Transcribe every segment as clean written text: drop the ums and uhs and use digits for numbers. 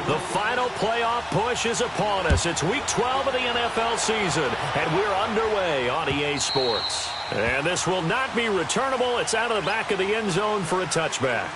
The final playoff push is upon us. It's Week 12 of the NFL season, and we're underway on EA Sports. And this will not be returnable. It's out of the back of the end zone for a touchback.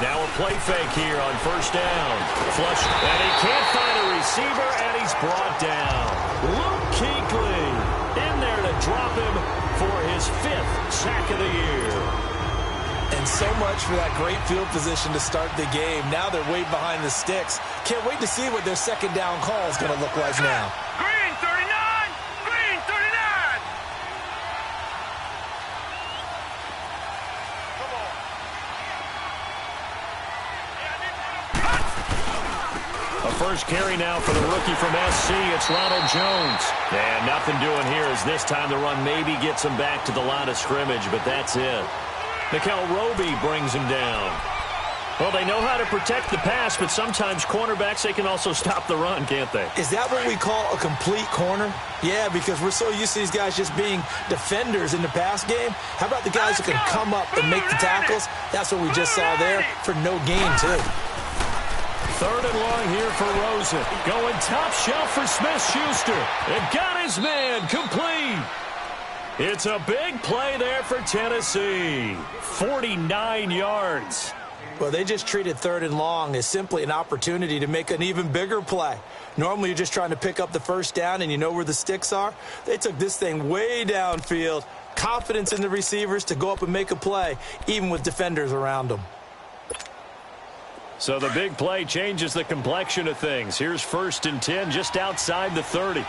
Now a play fake here on first down. Flush, and he can't find a receiver, and he's brought down. Luke Kuechly in there to drop him for his 5th sack of the year. And so much for that great field position to start the game. Now they're way behind the sticks. Can't wait to see what their second down call is going to look like now. Green 39! Green 39! A first carry now for the rookie from SC. It's Ronald Jones. And nothing doing here as this time the run maybe gets him back to the line of scrimmage, but that's it. Mikel Roby brings him down. Well, they know how to protect the pass, but sometimes cornerbacks, they can also stop the run, can't they? Is that what we call a complete corner? Yeah, because we're so used to these guys just being defenders in the pass game. How about the guys who can come up and make the tackles? That's what we just saw there for no gain, too. 3rd and long here for Rosen. Going top shelf for Smith-Schuster. And got his man complete. It's a big play there for Tennessee. 49 yards. Well, they just treated 3rd and long as simply an opportunity to make an even bigger play. Normally, you're just trying to pick up the first down and you know where the sticks are. They took this thing way downfield. Confidence in the receivers to go up and make a play, even with defenders around them. So the big play changes the complexion of things. Here's 1st and 10 just outside the 30. Here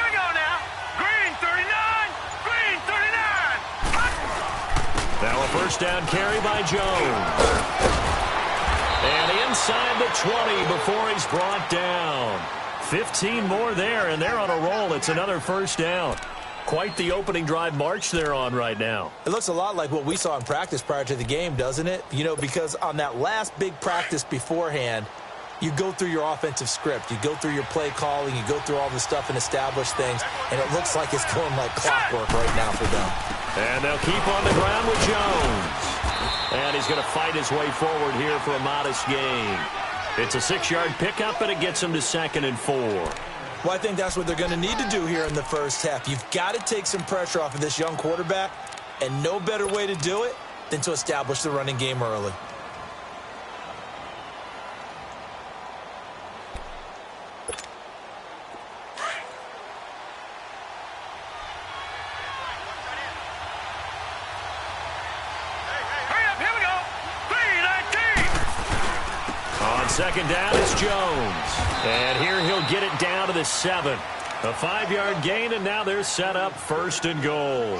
we go now. Green 39! Green 39! Now a first down carry by Jones. And inside the 20 before he's brought down. 15 more there, and they're on a roll. It's another first down. Quite the opening drive march they're on right now. It looks a lot like what we saw in practice prior to the game, doesn't it? You know, because on that last big practice beforehand, you go through your offensive script. You go through your play calling. You go through all the stuff and establish things. And it looks like it's going like clockwork right now for them. And they'll keep on the ground with Jones. And he's going to fight his way forward here for a modest gain. It's a 6-yard pickup, and it gets him to 2nd and 4. Well, I think that's what they're going to need to do here in the first half. You've got to take some pressure off of this young quarterback, and no better way to do it than to establish the running game early. Hurry up, here we go. 3-19! On 2nd down, it's Jones. And here he'll get it down to the 7. A 5-yard gain, and now they're set up 1st and goal.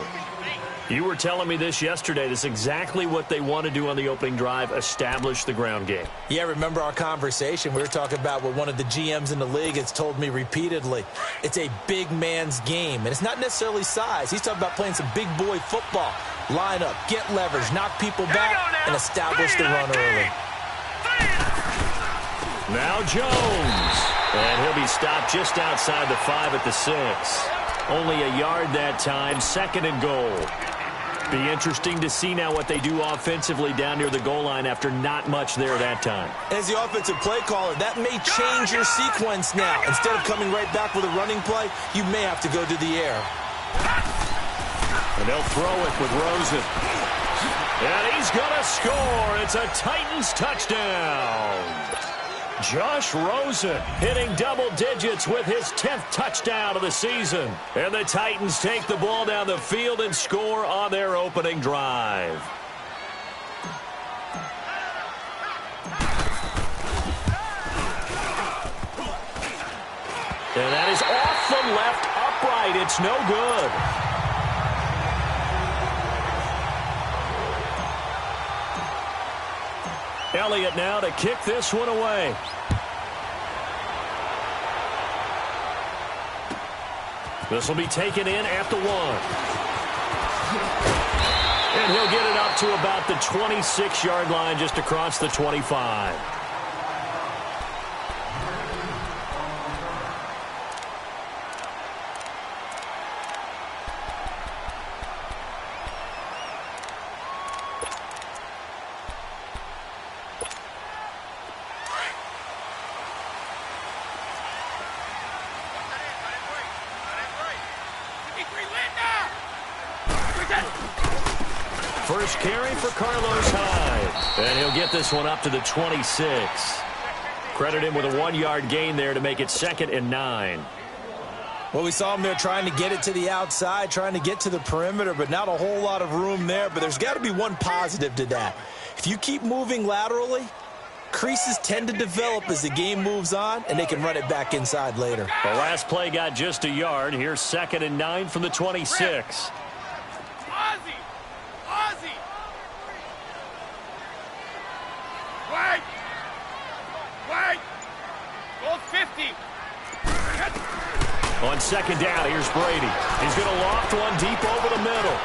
You were telling me this yesterday. This is exactly what they want to do on the opening drive, establish the ground game. Yeah, remember our conversation? We were talking about what one of the GMs in the league has told me repeatedly. It's a big man's game, and it's not necessarily size. He's talking about playing some big boy football. Line up, get leverage, knock people back, and establish the run early. Now Jones. And he'll be stopped just outside the 5 at the 6. Only a yard that time, 2nd and goal. Be interesting to see now what they do offensively down near the goal line after not much there that time. As the offensive play caller, that may change your sequence now. Instead of coming right back with a running play, you may have to go to the air. And they'll throw it with Rosen. And he's going to score. It's a Titans touchdown. Josh Rosen hitting double digits with his 10th touchdown of the season. And the Titans take the ball down the field and score on their opening drive. And that is off the left upright. It's no good. Elliott now to kick this one away. This will be taken in at the 1. And he'll get it up to about the 26-yard line, just across the 25. First carry for Carlos Hyde. And he'll get this one up to the 26. Credit him with a 1-yard gain there to make it 2nd and 9. Well, we saw him there trying to get it to the outside, trying to get to the perimeter, but not a whole lot of room there. But there's got to be one positive to that. If you keep moving laterally, creases tend to develop as the game moves on, and they can run it back inside later. The last play got just a yard. Here's 2nd and 9 from the 26. On 2nd down, here's Brady. He's going to loft one deep over the middle.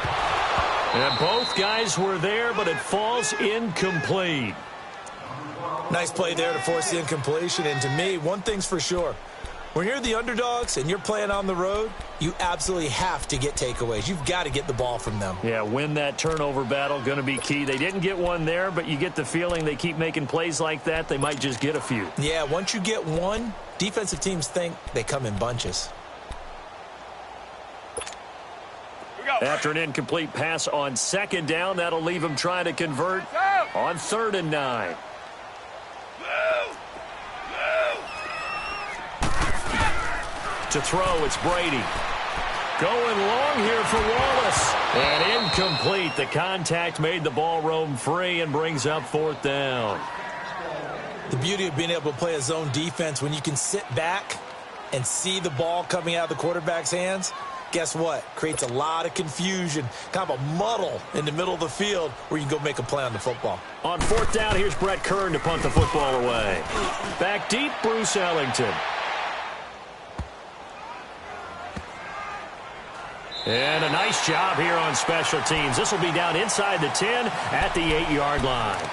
And both guys were there, but it falls incomplete. Nice play there to force the incompletion. And to me, one thing's for sure. When you're the underdogs and you're playing on the road, you absolutely have to get takeaways. You've got to get the ball from them. Yeah, win that turnover battle, going to be key. They didn't get one there, but you get the feeling they keep making plays like that, they might just get a few. Yeah, once you get one, defensive teams think they come in bunches. After an incomplete pass on 2nd down, that'll leave him trying to convert on 3rd and 9. To throw, it's Brady. Going long here for Wallace. And incomplete. The contact made the ball roam free and brings up 4th down. The beauty of being able to play a zone defense, when you can sit back and see the ball coming out of the quarterback's hands, guess what? Creates a lot of confusion, kind of a muddle in the middle of the field where you can go make a play on the football. On 4th down, here's Brett Kern to punt the football away. Back deep, Bruce Ellington. And a nice job here on special teams. This will be down inside the 10 at the 8-yard line.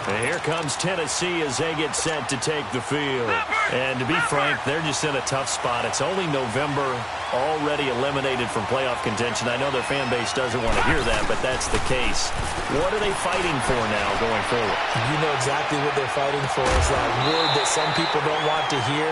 And here comes Tennessee as they get set to take the field. And to be frank, they're just in a tough spot. It's only November, already eliminated from playoff contention. I know their fan base doesn't want to hear that, but that's the case. What are they fighting for now going forward? You know exactly what they're fighting for. Is that word that some people don't want to hear,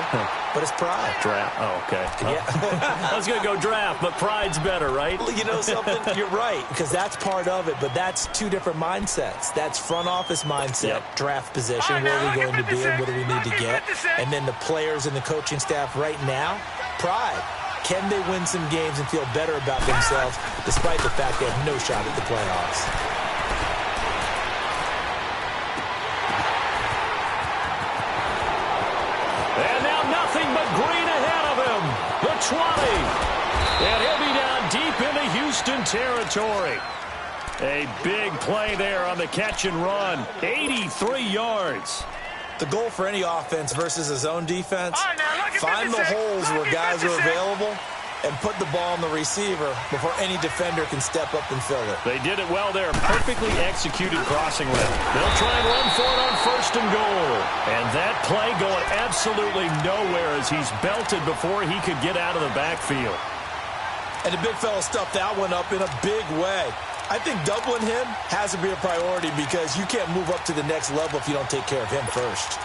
but it's pride. Draft. Oh, okay. Yeah. I was going to go draft, but pride's better, right? Well, you know something? You're right, because that's part of it, but that's two different mindsets. That's front office mindset, draft position, where are we going to be and what do we need to get? And then the players and the coaching staff right now, pride. Can they win some games and feel better about themselves despite the fact they have no shot at the playoffs? And now nothing but green ahead of him. The 20. And he'll be down deep into Houston territory. A big play there on the catch and run. 83 yards. The goal for any offense versus a zone defense, find the holes where guys are available and put the ball on the receiver before any defender can step up and fill it. They did it well there. Perfectly executed crossing route. They'll try and run for it on 1st and goal. And that play going absolutely nowhere as he's belted before he could get out of the backfield. And the big fella stuffed that one up in a big way. I think doubling him has to be a priority because you can't move up to the next level if you don't take care of him first.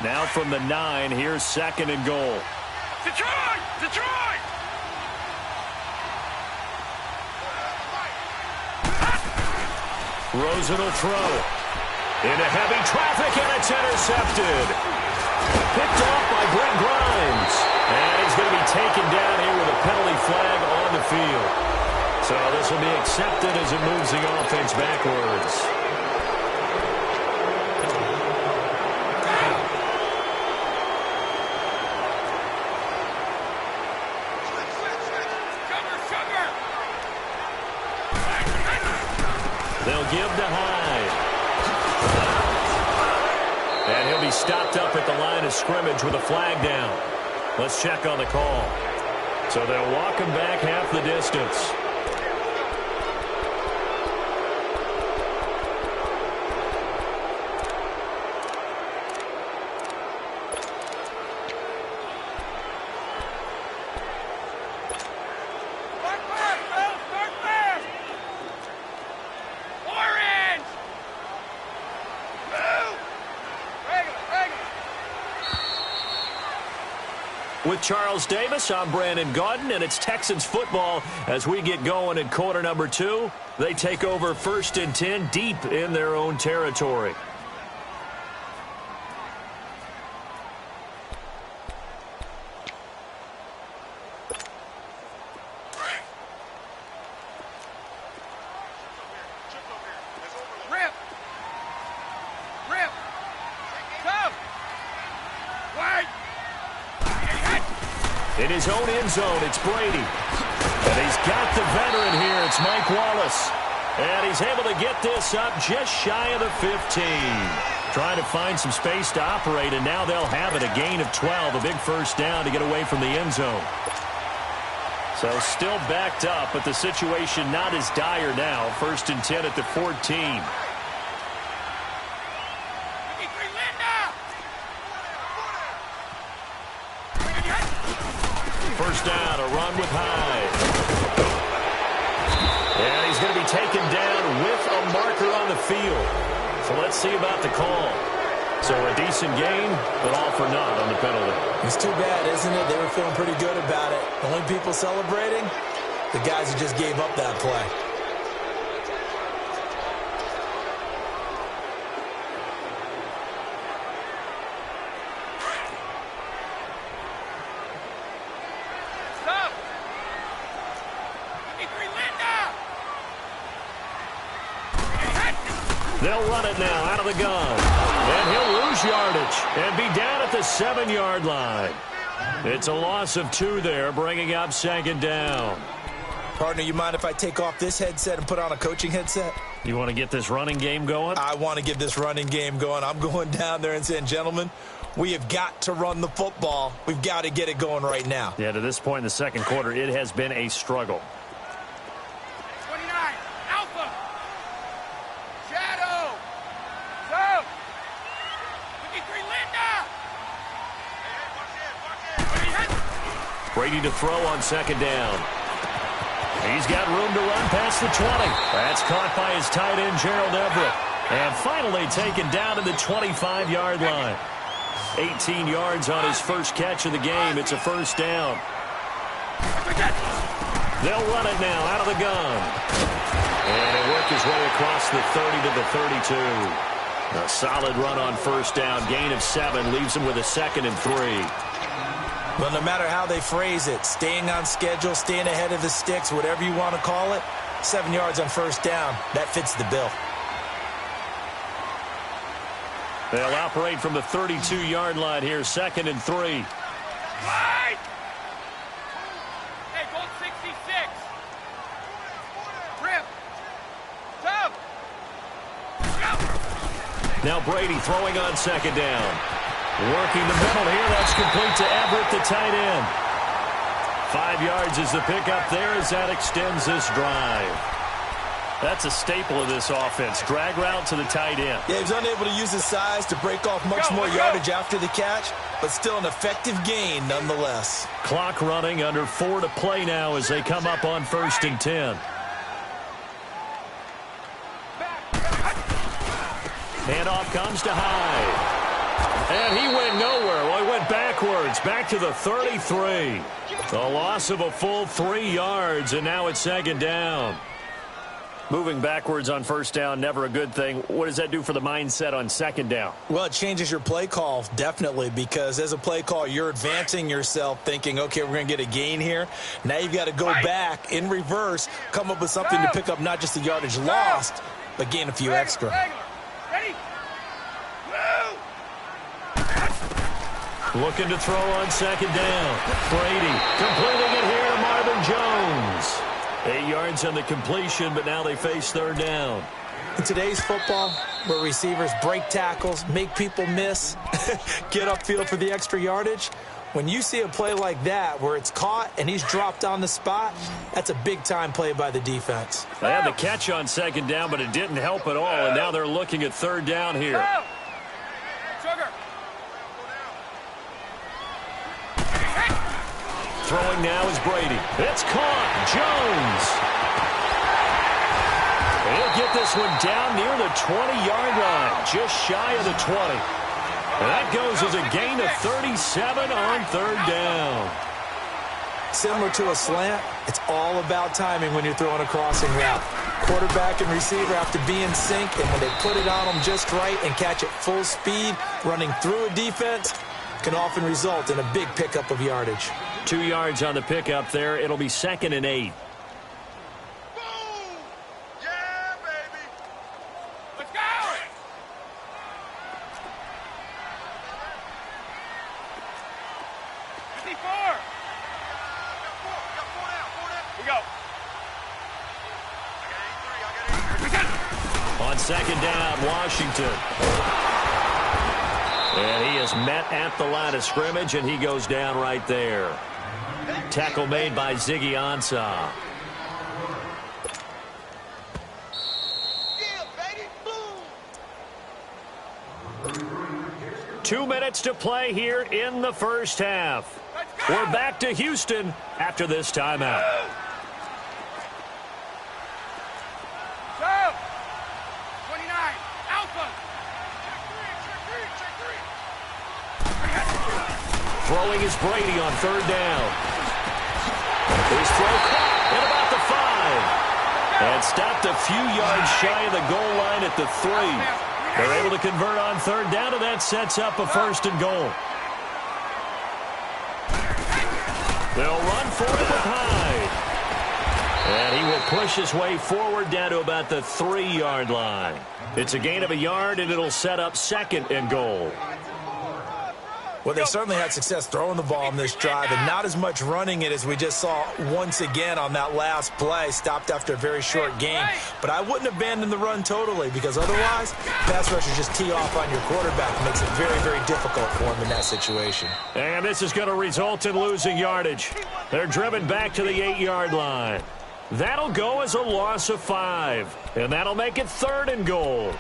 Now from the 9, here's 2nd and goal. Detroit! Detroit! Rosen will throw. Into heavy traffic, and it's intercepted. Picked off by Brent Grimes. And he's going to be taken down here with a penalty flag on the field. So this will be accepted as it moves the offense backwards. They'll give to Hyde. And he'll be stopped up at the line of scrimmage with a flag down. Let's check on the call. So they'll walk him back half the distance. With Charles Davis, I'm Brandon Gaudin, and it's Texans football as we get going in quarter number 2. They take over 1st and 10 deep in their own territory. In his own end zone, it's Brady. And he's got the veteran here. It's Mike Wallace. And he's able to get this up just shy of the 15. Trying to find some space to operate, and now they'll have it. A gain of 12, a big first down to get away from the end zone. So still backed up, but the situation not as dire now. 1st and 10 at the 14. First down, a run with Hyde. And he's going to be taken down with a marker on the field. So let's see about the call. So a decent gain, but all for naught on the penalty. It's too bad, isn't it? They were feeling pretty good about it. The only people celebrating, the guys who just gave up that play. They'll run it now out of the gun. And he'll lose yardage and be down at the 7-yard line. It's a loss of 2 there, bringing up 2nd down. Partner, you mind if I take off this headset and put on a coaching headset? You want to get this running game going? I want to get this running game going. I'm going down there and saying, gentlemen, we have got to run the football. We've got to get it going right now. Yeah, to this point in the second quarter, it has been a struggle. Brady to throw on 2nd down. He's got room to run past the 20. That's caught by his tight end, Gerald Everett. And finally taken down to the 25-yard line. 18 yards on his first catch of the game. It's a first down. They'll run it now out of the gun. And he'll work his way across the 30 to the 32. A solid run on first down. Gain of 7 leaves him with a 2nd and 3. Well, no matter how they phrase it, staying on schedule, staying ahead of the sticks, whatever you want to call it, 7 yards on first down, that fits the bill. They'll operate from the 32-yard line here, 2nd and 3. Right! Hey, goal 66. Rip. Jump. Now Brady throwing on 2nd down. Working the middle here. That's complete to Everett, the tight end. 5 yards is the pickup there as that extends this drive. That's a staple of this offense. Drag route to the tight end. Yeah, he was unable to use his size to break off much more yardage after the catch, but still an effective gain nonetheless. Clock running, under 4 to play now as they come up on 1st and 10. Handoff comes to Hyde. And he went nowhere. Well, he went backwards, back to the 33. The loss of a full 3 yards, and now it's 2nd down. Moving backwards on first down, never a good thing. What does that do for the mindset on 2nd down? Well, it changes your play call, definitely, because as a play call, you're advancing yourself thinking, okay, we're going to get a gain here. Now you've got to go back in reverse, come up with something to pick up not just the yardage lost, but gain a few extra. Ready? Looking to throw on 2nd down. Brady completing it here to Marvin Jones. 8 yards on the completion, but now they face 3rd down. In today's football, where receivers break tackles, make people miss, get upfield for the extra yardage, when you see a play like that where it's caught and he's dropped on the spot, that's a big-time play by the defense. They had the catch on second down, but it didn't help at all, and now they're looking at third down here. Throwing now is Brady. It's caught. Jones. He'll get this one down near the 20-yard line, just shy of the 20. And that goes as a gain of 37 on third down. Similar to a slant, it's all about timing when you're throwing a crossing route. Quarterback and receiver have to be in sync, and when they put it on them just right and catch it full speed, running through a defense can often result in a big pickup of yardage. 2 yards on the pickup there. It'll be 2nd and 8. Yeah, baby. Let's go. 54. We go. On second down, Washington. And he is met at the line of scrimmage, and he goes down right there. Tackle made by Ziggy Ansah. Yeah, baby. Boom. 2 minutes to play here in the first half. We're back to Houston after this timeout. Go. 29. Alpha. Throwing is Brady on third down. His throw caught at about the 5. And stopped a few yards shy of the goal line at the 3. They're able to convert on third down, and that sets up a 1st and goal. They'll run for it with Hyde. And he will push his way forward down to about the 3-yard line. It's a gain of a yard, and it'll set up 2nd and goal. Well, they certainly had success throwing the ball on this drive, and not as much running it as we just saw once again on that last play, stopped after a very short gain. But I wouldn't abandon the run totally, because otherwise, pass rushers just tee off on your quarterback. It makes it very, very difficult for him in that situation. And this is going to result in losing yardage. They're driven back to the 8-yard line. That'll go as a loss of 5, and that'll make it 3rd and goal.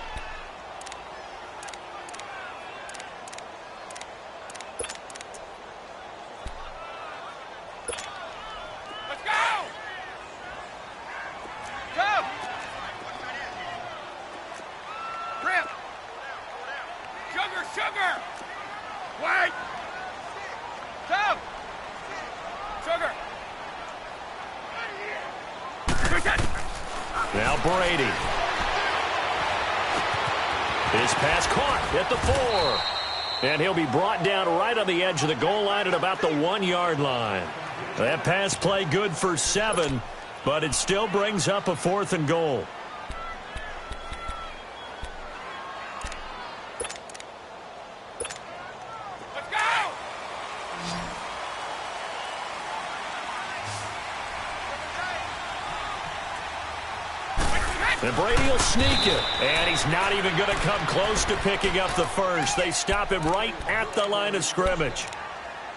Now Brady. His pass caught at the 4. And he'll be brought down right on the edge of the goal line at about the 1-yard line. That pass play good for 7, but it still brings up a 4th and goal. And Brady will sneak it. And he's not even going to come close to picking up the 1st. They stop him right at the line of scrimmage.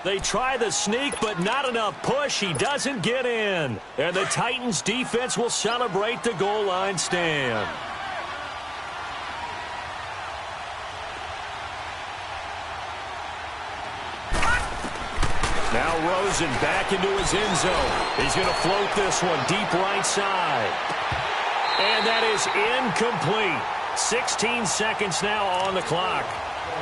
They try the sneak, but not enough push. He doesn't get in. And the Titans defense will celebrate the goal line stand. Now Rosen back into his end zone. He's going to float this one deep right side. And that is incomplete. 16 seconds now on the clock.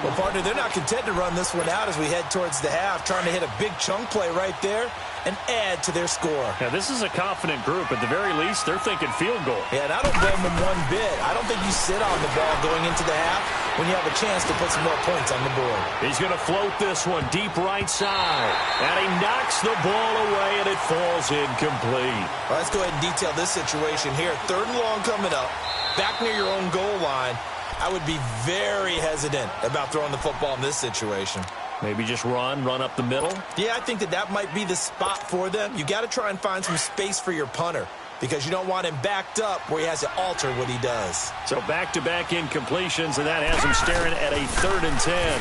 Well, partner, they're not content to run this one out as we head towards the half, trying to hit a big chunk play right there and add to their score. Yeah, this is a confident group. At the very least, they're thinking field goal. Yeah, and I don't blame them one bit. I don't think you sit on the ball going into the half when you have a chance to put some more points on the board. He's going to float this one deep right side. And he knocks the ball away, and it falls incomplete. Well, let's go ahead and detail this situation here. 3rd and long coming up, back near your own goal line. I would be very hesitant about throwing the football in this situation. Maybe just run up the middle? Yeah, I think that might be the spot for them. You got to try and find some space for your punter. because you don't want him backed up where he has to alter what he does. So back-to-back incompletions, and that has him staring at a 3rd and 10.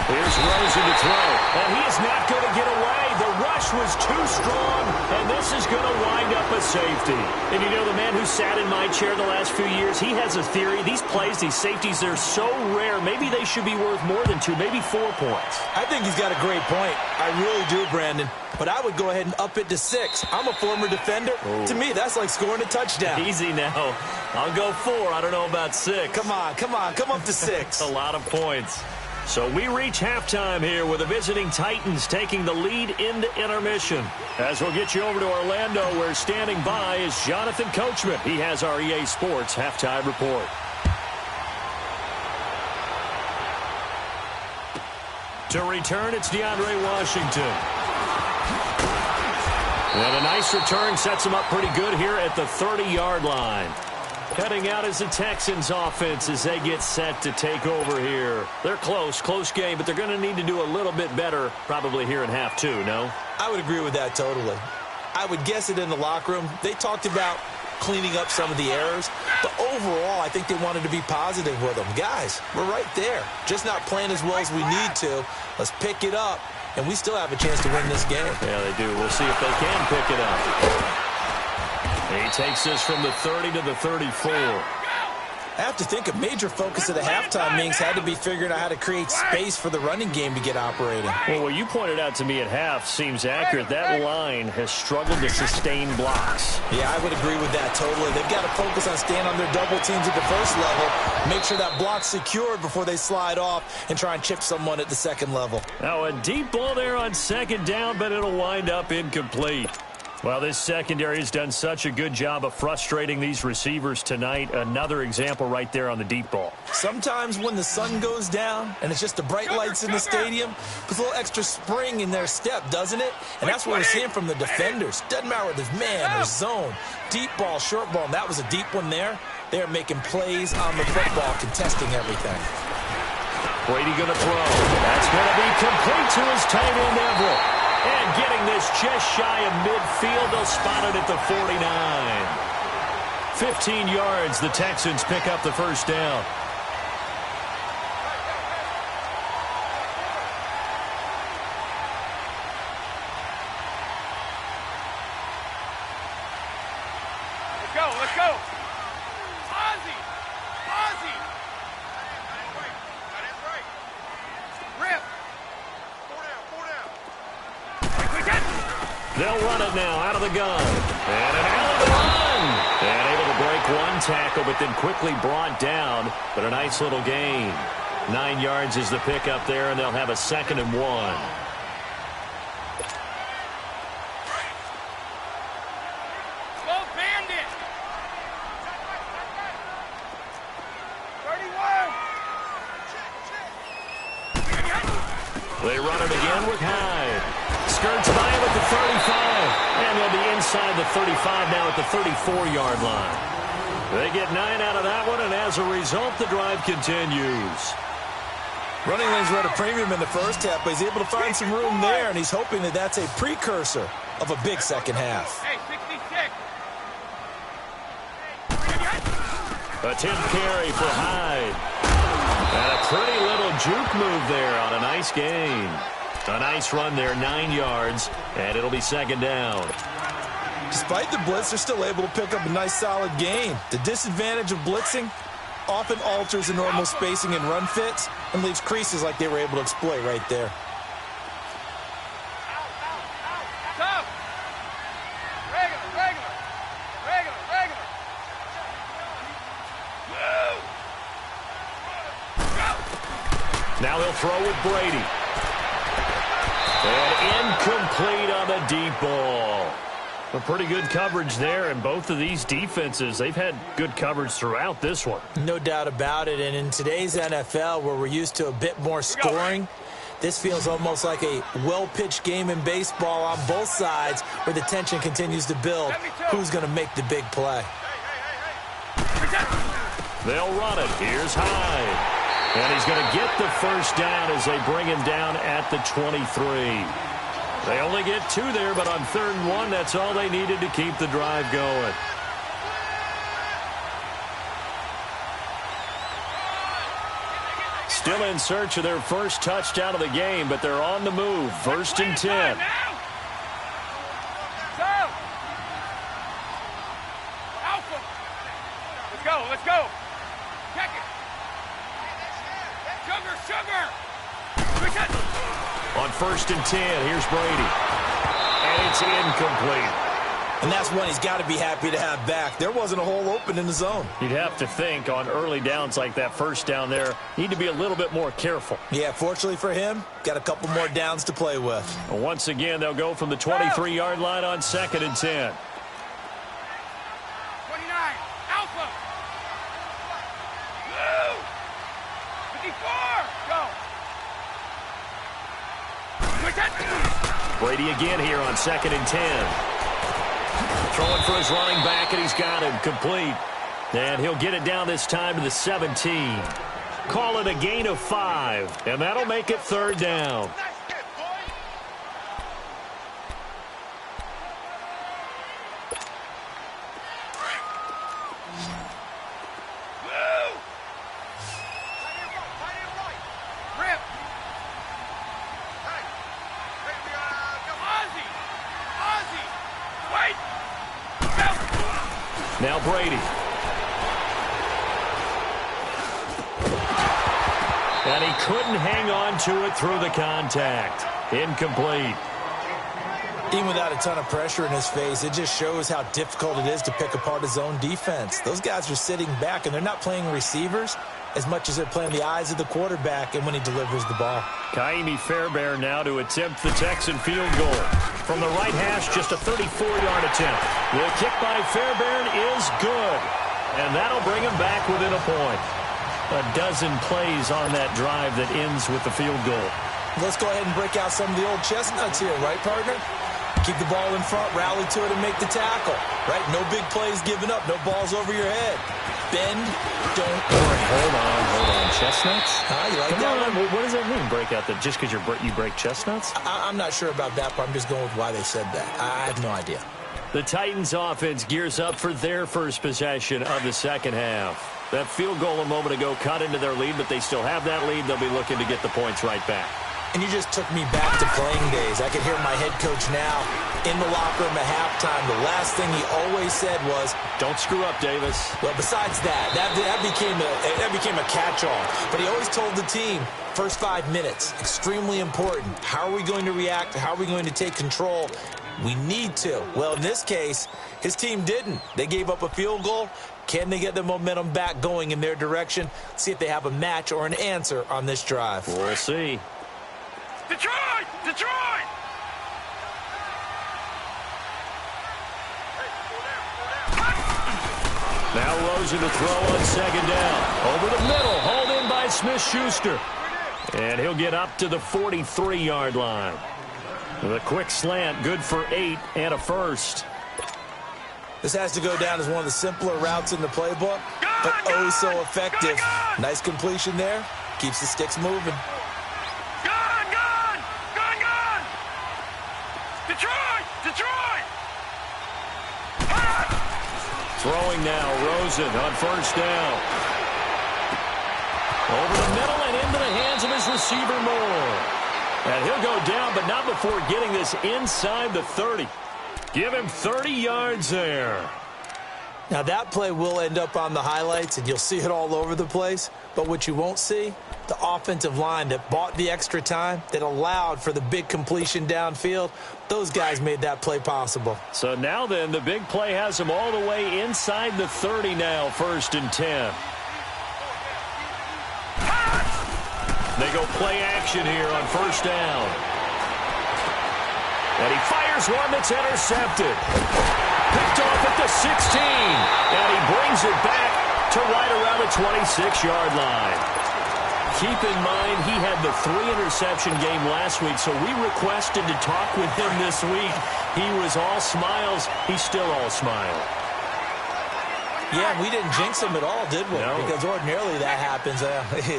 Here's Rosen to throw, and he is not going to get away. The rush was too strong, and this is going to wind up a safety. And you know, the man who sat in my chair the last few years, he has a theory. These plays, these safeties, they're so rare. Maybe they should be worth more than 2, maybe 4 points. I think he's got a great point. I really do, Brandon. But I would go ahead and up it to 6. I'm a former defender. To me, that's like scoring a touchdown. Easy now. I'll go 4. I don't know about 6. Come on. Come up to 6. A lot of points. So we reach halftime here with the visiting Titans taking the lead into intermission. As we'll get you over to Orlando, where standing by is Jonathan Coachman. He has our EA Sports halftime report. To return, it's DeAndre Washington. And a nice return sets him up pretty good here at the 30-yard line. Heading out is the Texans offense as they get set to take over here. They're close game, but they're going to need to do a little bit better probably here in half 2, no? I would agree with that totally. I would guess it in the locker room. They talked about cleaning up some of the errors, but overall, I think they wanted to be positive with them. Guys, we're right there. Just not playing as well as we need to. Let's pick it up, and we still have a chance to win this game. Yeah, they do. We'll see if they can pick it up. He takes this from the 30 to the 34. I have to think a major focus of the halftime meetings had to be figuring out how to create space for the running game to get operating. Well, what you pointed out to me at half seems accurate. That line has struggled to sustain blocks. Yeah, I would agree with that totally. They've got to focus on staying on their double teams at the first level, make sure that block's secured before they slide off and try and chip someone at the second level. Now, a deep ball there on 2nd down, but it'll wind up incomplete. Well, this secondary has done such a good job of frustrating these receivers tonight. Another example right there on the deep ball. Sometimes when the sun goes down and it's just the bright lights in the stadium, puts a little extra spring in their step, doesn't it? And that's what we're seeing from the defenders. Doesn't matter whether it's man or zone, deep ball, short ball, and that was a deep one there. They're making plays on the football, contesting everything. Brady going to throw. That's going to be complete to his tight end, Everett. And getting this just shy of midfield, they'll spot it at the 49. 15 yards, the Texans pick up the first down. Let's go. Ozzy. Rip. They'll run it now out of the gun. And an alley run. And able to break one tackle, but then quickly brought down. But a nice little gain. 9 yards is the pickup there, and they'll have a 2nd and 1. They run it again with Hyde. Skirts by him at the 35. And they'll be inside the 35 now at the 34-yard line. They get 9 out of that one, and as a result, the drive continues. Running lanes were at a premium in the first half, but he's able to find some room there, and he's hoping that that's a precursor of a big second half. Hey, 66. A 10th carry for Hyde. And a pretty little juke move there on a nice gain. A nice run there, 9 yards, and it'll be 2nd down. Despite the blitz, they're still able to pick up a nice solid gain. The disadvantage of blitzing often alters the normal spacing and run fits and leaves creases like they were able to exploit right there. Tough. Regular. Now he'll throw with Brady. And incomplete on the deep ball. A pretty good coverage there, and both of these defenses, they've had good coverage throughout this one. No doubt about it, and in today's NFL, where we're used to a bit more scoring, this feels almost like a well-pitched game in baseball on both sides where the tension continues to build. Who's going to make the big play? They'll run it. Here's Hyde. And he's going to get the first down as they bring him down at the 23. They only get 2 there, but on 3rd and 1, that's all they needed to keep the drive going. Still in search of their first touchdown of the game, but they're on the move. 1st and 10. Let's go. Check it. Sugar. On 1st and 10, here's Brady. And it's incomplete. And that's one he's got to be happy to have back. There wasn't a hole open in the zone. You'd have to think on early downs like that, first down there, need to be a little bit more careful. Yeah, fortunately for him, got a couple more downs to play with. Once again, they'll go from the 23-yard line on 2nd and 10. 29. Alpha. 54. Go. Brady again here on 2nd and 10. Throwing for his running back, and he's got him complete. And he'll get it down this time to the 17. Call it a gain of 5, and that'll make it 3rd down. Now Brady. And he couldn't hang on to it through the contact. Incomplete. Even without a ton of pressure in his face, it just shows how difficult it is to pick apart his own defense. Those guys are sitting back, and they're not playing receivers as much as they're playing the eyes of the quarterback and when he delivers the ball. Kaimi Fairbairn now to attempt the Texan field goal. From the right hash, just a 34-yard attempt. The kick by Fairbairn is good. And that'll bring him back within a point. A dozen plays on that drive that ends with the field goal. Let's go ahead and break out some of the old chestnuts here, right, partner? Keep the ball in front, rally to it, and make the tackle. Right? No big plays given up, no balls over your head. Bend, don't break. Hold on. Chestnuts? You like that one? What does that mean, break out that just because you break chestnuts? I'm not sure about that part. I'm just going with why they said that. I have no idea. The Titans offense gears up for their first possession of the second half. That field goal a moment ago cut into their lead, but they still have that lead. They'll be looking to get the points right back. And you just took me back to playing days. I can hear my head coach now in the locker room at halftime. The last thing he always said was, "Don't screw up, Davis." Well, besides that became a catch-all. But he always told the team, first 5 minutes, extremely important. How are we going to react? How are we going to take control? We need to. Well, in this case, his team didn't. They gave up a field goal. Can they get the momentum back going in their direction? See if they have a match or an answer on this drive. We'll see. Detroit! Now Rosen to throw on second down. Over the middle, hauled in by Smith-Schuster. And he'll get up to the 43-yard line. The quick slant, good for 8 and a first. This has to go down as one of the simpler routes in the playbook, but oh so effective. Nice completion there. Keeps the sticks moving. Detroit! Throwing now, Rosen on first down. Over the middle and into the hands of his receiver, Moore. And he'll go down, but not before getting this inside the 30. Give him 30 yards there. Now, that play will end up on the highlights, and you'll see it all over the place. But what you won't see, the offensive line that bought the extra time, that allowed for the big completion downfield, those guys made that play possible. So now then, the big play has them all the way inside the 30 now, 1st and 10. They go play action here on first down. And he fires one that's intercepted. Picked off at the 16. And he brings it back to right around the 26-yard line. Keep in mind, he had the 3-interception game last week, so we requested to talk with him this week. He was all smiles. He's still all smile. Yeah, we didn't jinx him at all, did we? No. Because ordinarily that happens.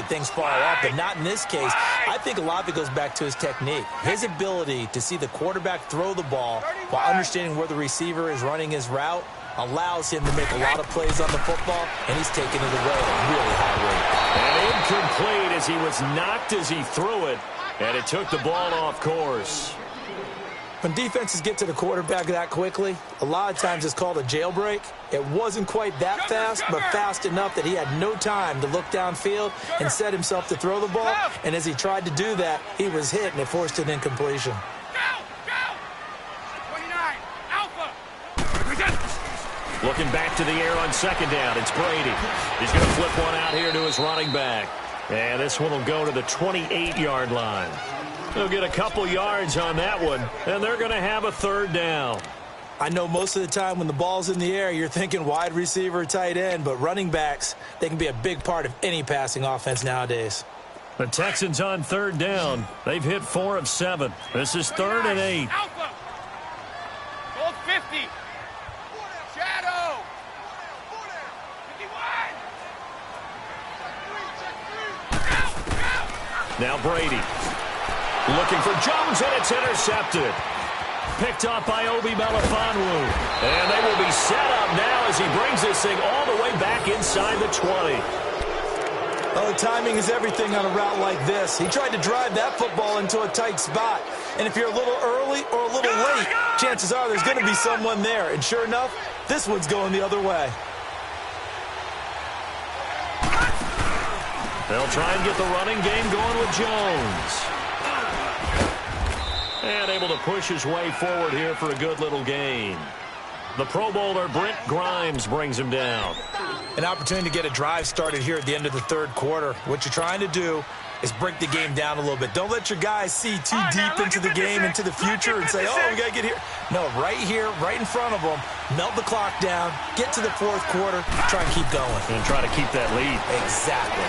Things fall off, but not in this case. I think a lot of it goes back to his technique. His ability to see the quarterback throw the ball while understanding where the receiver is running his route allows him to make a lot of plays on the football, and he's taking it away at a really high rate. And incomplete as he was knocked as he threw it, and it took the ball off course. When defenses get to the quarterback that quickly, a lot of times it's called a jailbreak. It wasn't quite that fast, but fast enough that he had no time to look downfield and set himself to throw the ball. And as he tried to do that, he was hit, and it forced an incompletion. Go! 29, Alpha! Looking back to the air on second down, it's Brady. He's going to flip one out here to his running back. And this one will go to the 28-yard line. They'll get a couple yards on that one, and they're going to have a third down. I know most of the time when the ball's in the air, you're thinking wide receiver, tight end, but running backs, they can be a big part of any passing offense nowadays. The Texans on third down. They've hit 4 of 7. This is 3rd and 8. Alpha! Gold 50! Shadow! 51! Now Brady. Looking for Jones, and it's intercepted. Picked off by Obi Melifonwu. And they will be set up now as he brings this thing all the way back inside the 20. Oh, timing is everything on a route like this. He tried to drive that football into a tight spot. And if you're a little early or a little late, chances are there's going to be someone there. And sure enough, this one's going the other way. They'll try and get the running game going with Jones. And able to push his way forward here for a good little gain. The Pro Bowler, Brent Grimes, brings him down. An opportunity to get a drive started here at the end of the third quarter. What you're trying to do is break the game down a little bit. Don't let your guys see too deep into the game, into the future, and say, oh, we got to get here. No, right here, right in front of them, melt the clock down, get to the fourth quarter, try and keep going. And try to keep that lead. Exactly.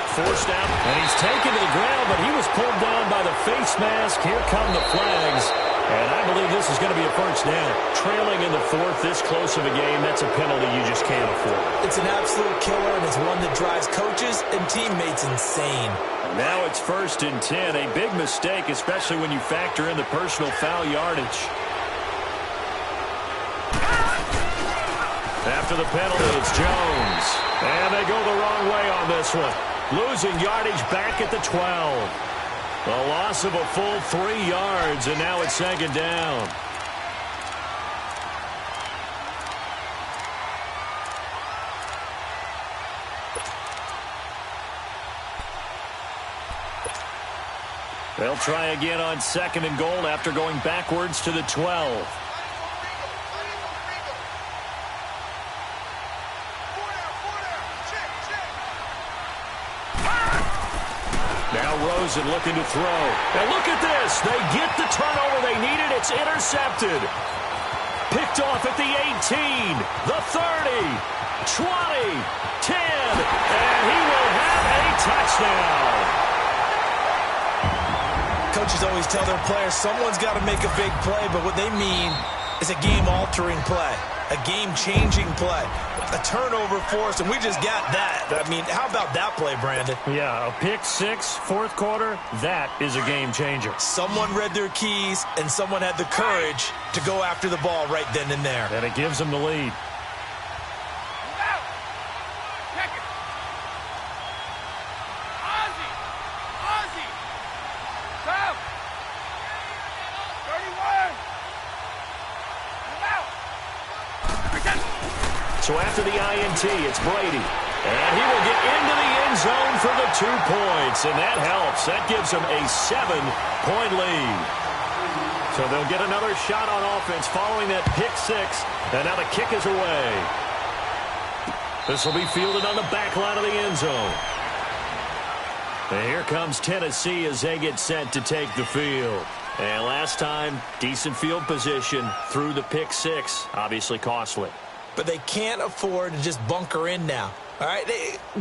Forced out, and he's taken to the ground, but he was pulled down by the face mask. Here come the flags, and I believe this is going to be a first down. Trailing in the fourth, this close of a game, that's a penalty you just can't afford. It's an absolute killer, and it's one that drives coaches and teammates insane. Now it's 1st and 10, a big mistake, especially when you factor in the personal foul yardage. After the penalty, it's Jones, and they go the wrong way on this one. Losing yardage back at the 12. A loss of a full 3 yards, and now it's 2nd down. They'll try again on 2nd and goal after going backwards to the 12. And looking to throw. And look at this. They get the turnover they needed. It's intercepted. Picked off at the 18, the 30, 20, 10, and he will have a touchdown. Coaches always tell their players someone's got to make a big play, but what they mean is a game-altering play, a game-changing play, a turnover force, and we just got that. I mean, how about that play, Brandon? Yeah, a pick six, fourth quarter, that is a game changer. Someone read their keys, and someone had the courage to go after the ball right then and there. And it gives them the lead. So after the INT, it's Brady. And he will get into the end zone for the 2 points. And that helps. That gives them a 7-point lead. So they'll get another shot on offense following that pick six. And now the kick is away. This will be fielded on the back line of the end zone. And here comes Tennessee as they get set to take the field. And last time, decent field position through the pick six. Obviously costly. But they can't afford to just bunker in now. All right,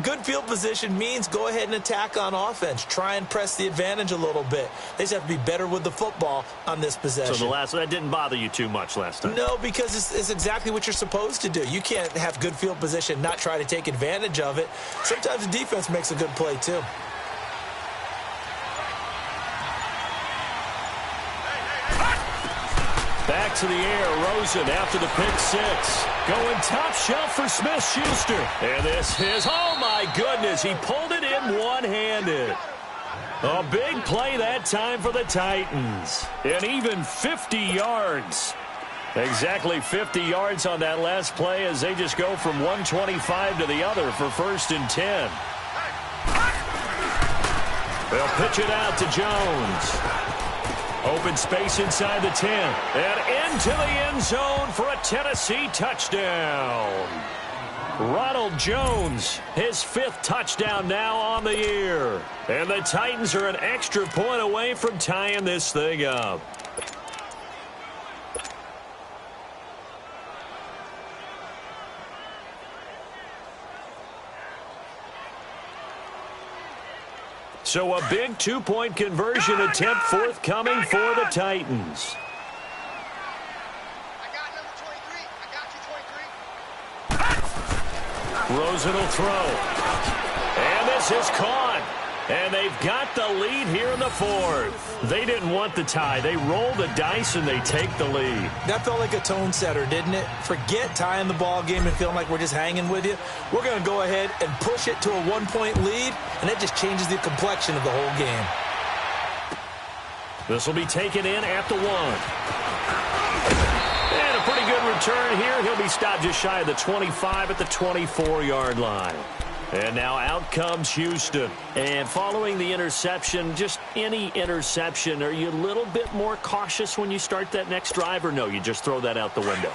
good field position means go ahead and attack on offense. Try and press the advantage a little bit. They just have to be better with the football on this possession. So that didn't bother you too much last time? No, because it's exactly what you're supposed to do. You can't have good field position, not try to take advantage of it. Sometimes the defense makes a good play, too. Back to the air, Rosen after the pick six. Going top shelf for Smith-Schuster. And this is, oh my goodness, he pulled it in one-handed. A big play that time for the Titans. And even 50 yards. Exactly 50 yards on that last play as they just go from 125 to the other for 1st and 10. They'll pitch it out to Jones. Open space inside the 10. And into the end zone for a Tennessee touchdown. Ronald Jones, his 5th touchdown now on the year. And the Titans are an extra point away from tying this thing up. So a big 2-point conversion attempt forthcoming for the Titans. I got number 23. I got you, 23. Rosen will throw. And this is caught. And they've got the lead here in the 4th. They didn't want the tie. They roll the dice and they take the lead. That felt like a tone setter, didn't it? Forget tying the ball game and feeling like we're just hanging with you. We're going to go ahead and push it to a 1-point lead, and that just changes the complexion of the whole game. This will be taken in at the 1. And a pretty good return here. He'll be stopped just shy of the 25 at the 24-yard line. And now out comes Houston. And following the interception, just any interception, are you a little bit more cautious when you start that next drive, or no, you just throw that out the window?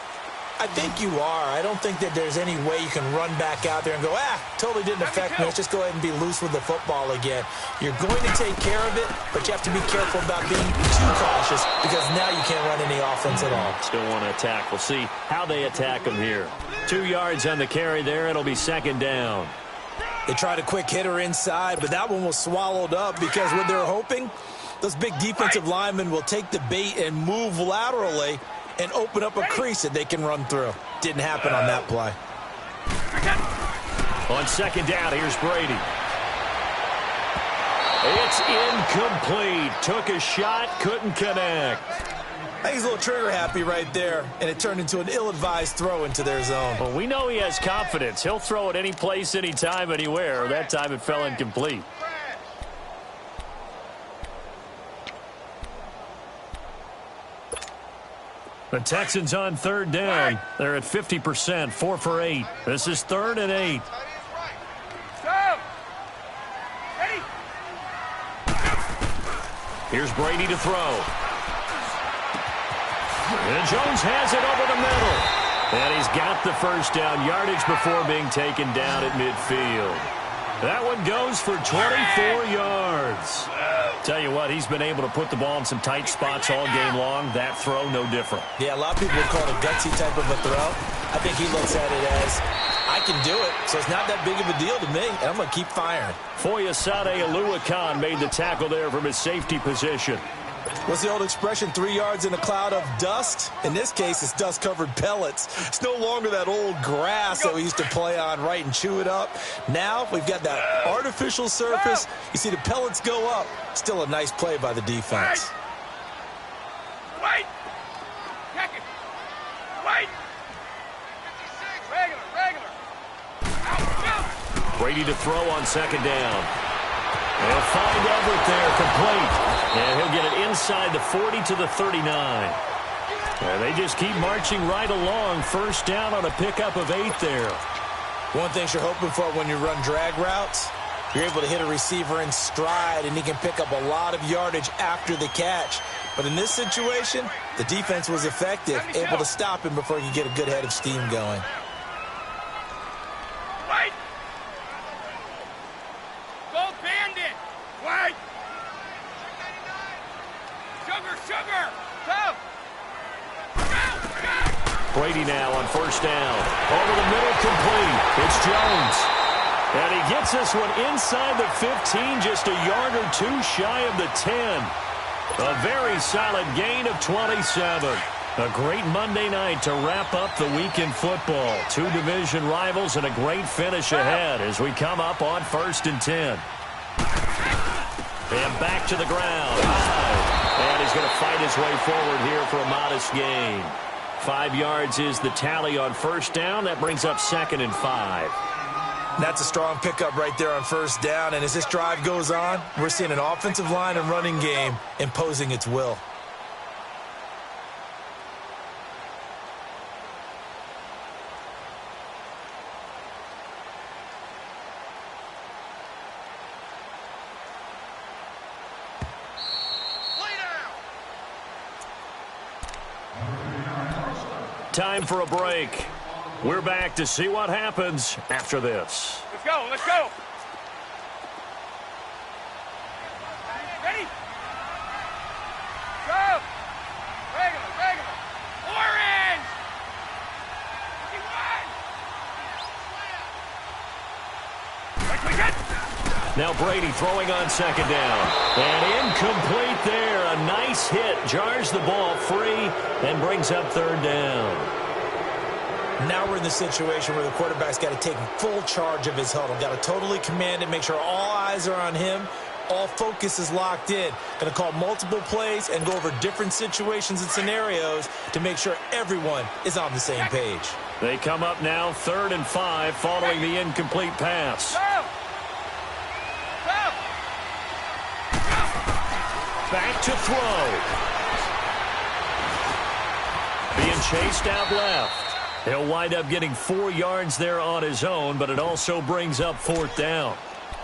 I think you are. I don't think that there's any way you can run back out there and go, totally didn't affect me. Let's just go ahead and be loose with the football again. You're going to take care of it, but you have to be careful about being too cautious because now you can't run any offense at all. Still want to attack. We'll see how they attack them here. 2 yards on the carry there. It'll be 2nd down. They tried a quick hitter inside, but that one was swallowed up because what they're hoping, those big defensive linemen will take the bait and move laterally and open up a crease that they can run through. Didn't happen on that play. On 2nd down, here's Brady. It's incomplete. Took a shot, couldn't connect. I think he's a little trigger happy right there, and it turned into an ill-advised throw into their zone. Well, we know he has confidence. He'll throw it any place, anytime, anywhere. That time it fell incomplete. The Texans on 3rd down. They're at 50%, 4 for 8. This is 3rd and 8. Here's Brady to throw. And Jones has it over the middle. And he's got the 1st down yardage before being taken down at midfield. That one goes for 24 yards. Tell you what, he's been able to put the ball in some tight spots all game long. That throw, no different. Yeah, a lot of people would call it a gutsy type of a throw. I think he looks at it as, I can do it, so it's not that big of a deal to me, and I'm going to keep firing. Foyesade Oluwakan made the tackle there from his safety position. What's the old expression, 3 yards in a cloud of dust? In this case, it's dust-covered pellets. It's no longer that old grass that we used to play on, right, and chew it up. Now we've got that artificial surface. You see the pellets go up. Still a nice play by the defense. Wait! Check it! Wait! 56! Regular! Out! Brady to throw on 2nd down. They'll find Everett there, complete. And he'll get it inside the 40 to the 39. And they just keep marching right along. 1st down on a pickup of 8 there. One thing you're hoping for when you run drag routes, you're able to hit a receiver in stride, and he can pick up a lot of yardage after the catch. But in this situation, the defense was effective, able to stop him before he could get a good head of steam going. Wait! Gold bandit! Wait! Sugar! Go! Brady now on 1st down. Over the middle, complete. It's Jones. And he gets this one inside the 15, just a yard or two shy of the 10. A very solid gain of 27. A great Monday night to wrap up the week in football. Two division rivals and a great finish ahead as we come up on 1st and 10. And back to the ground. And he's going to fight his way forward here for a modest gain. 5 yards is the tally on 1st down. That brings up 2nd and 5. That's a strong pickup right there on 1st down. And as this drive goes on, we're seeing an offensive line and running game imposing its will. Time for a break. We're back to see what happens after this. Let's go, let's go. Ready? Go. Regular. Orange. 51. Now Brady throwing on 2nd down. And incomplete there. A nice hit. Jars the ball free and brings up 3rd down. Now we're in the situation where the quarterback's got to take full charge of his huddle. Got to totally command it, make sure all eyes are on him. All focus is locked in. Going to call multiple plays and go over different situations and scenarios to make sure everyone is on the same page. They come up now 3rd and 5 following the incomplete pass. Back to throw. Being chased out left. He'll wind up getting 4 yards there on his own, but it also brings up 4th down.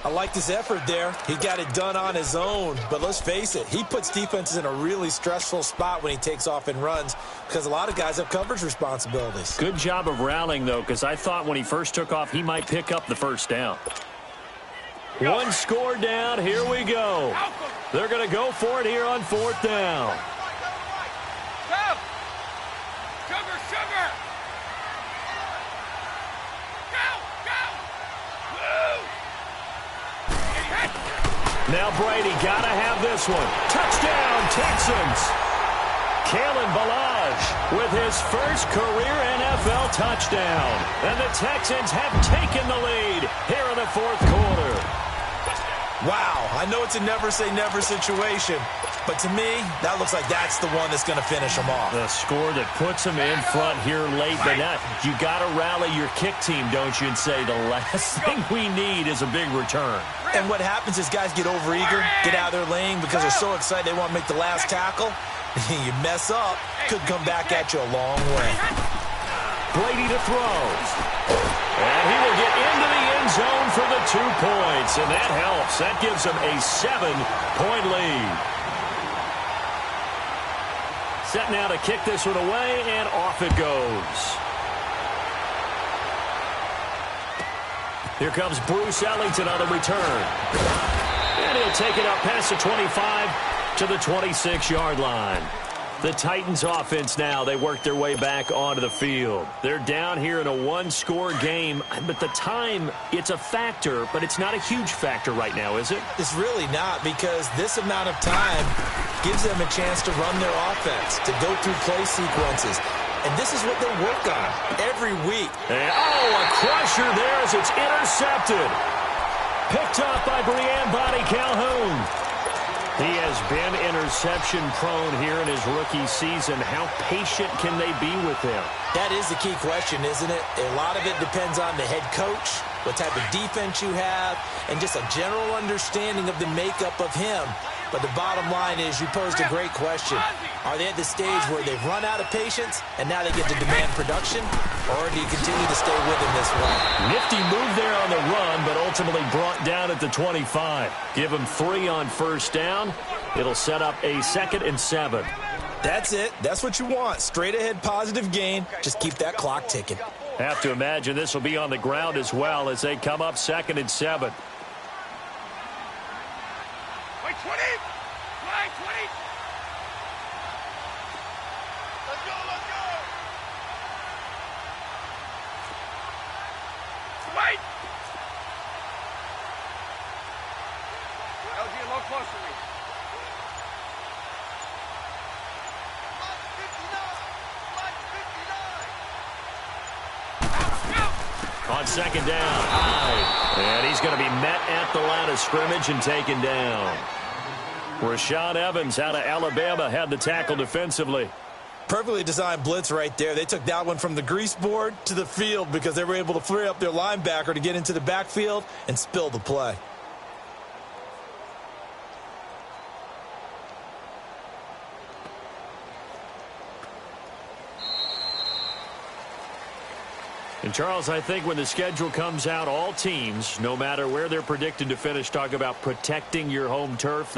I like this effort there. He got it done on his own, but let's face it, he puts defenses in a really stressful spot when he takes off and runs because a lot of guys have coverage responsibilities. Good job of rallying, though, because I thought when he first took off, he might pick up the 1st down. One score down. Here we go. They're going to go for it here on 4th down. Sugar. Now Brady got to have this one. Touchdown, Texans. Kalen Ballage with his first career NFL touchdown. And the Texans have taken the lead here in the 4th quarter. Wow, I know it's a never-say-never situation, but to me, that looks like that's the one that's going to finish them off. The score that puts them in front here late, but now you got to rally your kick team, don't you, and say the last thing we need is a big return. And what happens is guys get overeager, get out of their lane because they're so excited they want to make the last tackle. You mess up, could come back at you a long way. Brady to throw. And he will get into the end zone for the 2 points, and that helps. That gives him a 7-point lead. Set now to kick this one away, and off it goes. Here comes Bruce Ellington on the return. And he'll take it up past the 25 to the 26-yard line. The Titans offense now, they work their way back onto the field. They're down here in a 1-score game, but the time, it's a factor, but it's not a huge factor right now, is it? It's really not, because this amount of time gives them a chance to run their offense, to go through play sequences. And this is what they work on every week. And, a crusher there as it's intercepted. Picked up by Brian Body Calhoun. He has been interception-prone here in his rookie season. How patient can they be with him? That is the key question, isn't it? A lot of it depends on the head coach, what type of defense you have, and just a general understanding of the makeup of him. But the bottom line is you posed a great question. Are they at the stage where they've run out of patience and now they get to demand production? Or do you continue to stay with him this way? Nifty move there on the run, but ultimately brought down at the 25. Give him 3 on 1st down. It'll set up a 2nd and 7. That's it. That's what you want. Straight ahead positive gain. Just keep that clock ticking. Have to imagine this will be on the ground as well as they come up 2nd and 7. Line 20. Line 20. Let's go. Wait. close to me. On second down, high. And he's going to be met at the line of scrimmage and taken down. Rashaan Evans out of Alabama had the tackle defensively. Perfectly designed blitz right there. They took that one from the grease board to the field because they were able to free up their linebacker to get into the backfield and spill the play. And, Charles, I think when the schedule comes out, all teams, no matter where they're predicted to finish, talk about protecting your home turf.